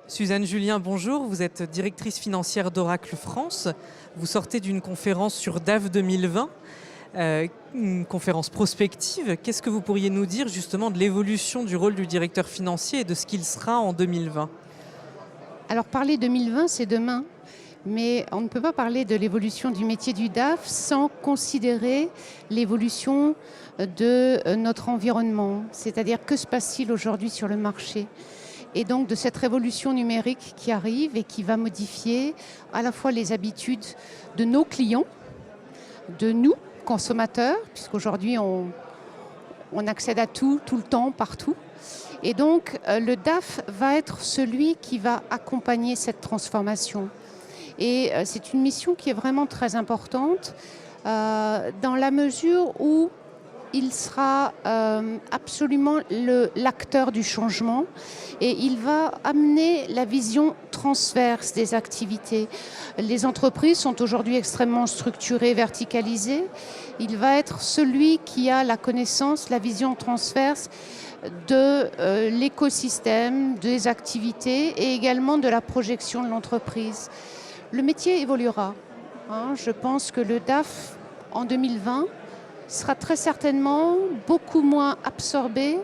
Suzanne Julien, bonjour. Vous êtes directrice financière d'Oracle France. Vous sortez d'une conférence sur DAF 2020, une conférence prospective. Qu'est-ce que vous pourriez nous dire justement de l'évolution du rôle du directeur financier et de ce qu'il sera en 2020 ? Alors parler 2020, c'est demain. Mais on ne peut pas parler de l'évolution du métier du DAF sans considérer l'évolution de notre environnement. C'est-à-dire que se passe-t-il aujourd'hui sur le marché ? Et donc de cette révolution numérique qui arrive et qui va modifier à la fois les habitudes de nos clients, de nous, consommateurs, puisqu'aujourd'hui on accède à tout le temps, partout. Et donc le DAF va être celui qui va accompagner cette transformation. Et c'est une mission qui est vraiment très importante dans la mesure où il sera absolument l'acteur du changement et il va amener la vision transverse des activités. Les entreprises sont aujourd'hui extrêmement structurées, verticalisées. Il va être celui qui a la connaissance, la vision transverse de l'écosystème, des activités et également de la projection de l'entreprise. Le métier évoluera. Je pense que le DAF en 2020 sera très certainement beaucoup moins absorbé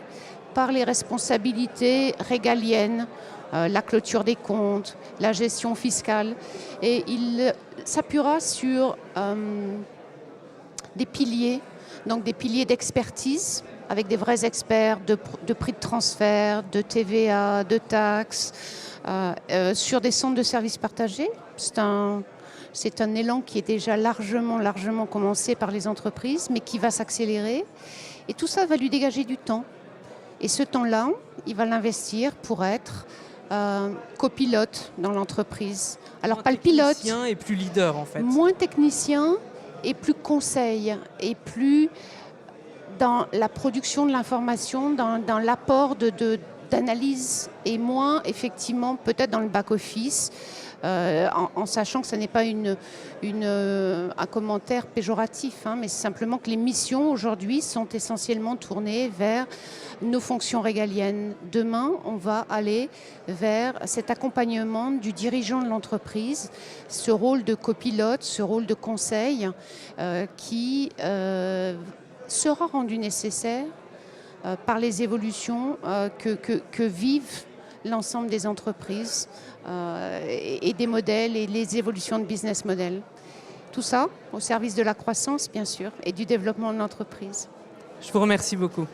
par les responsabilités régaliennes, la clôture des comptes, la gestion fiscale. Et il s'appuiera sur des piliers, donc des piliers d'expertise, avec des vrais experts de prix de transfert, de TVA, de taxes, sur des centres de services partagés. C'est un élan qui est déjà largement commencé par les entreprises, mais qui va s'accélérer. Et tout ça va lui dégager du temps. Et ce temps-là, il va l'investir pour être copilote dans l'entreprise. Alors moins pas le pilote. Technicien et plus leader en fait. Moins technicien et plus conseil et plus dans la production de l'information, dans l'apport d'analyse et moins effectivement peut-être dans le back-office. En sachant que ce n'est pas un commentaire péjoratif, mais c'est simplement que les missions aujourd'hui sont essentiellement tournées vers nos fonctions régaliennes. Demain, on va aller vers cet accompagnement du dirigeant de l'entreprise, ce rôle de copilote, ce rôle de conseil qui sera rendu nécessaire par les évolutions que vivent l'ensemble des entreprises et des modèles et les évolutions de business model. Tout ça au service de la croissance, bien sûr, et du développement de l'entreprise. Je vous remercie beaucoup.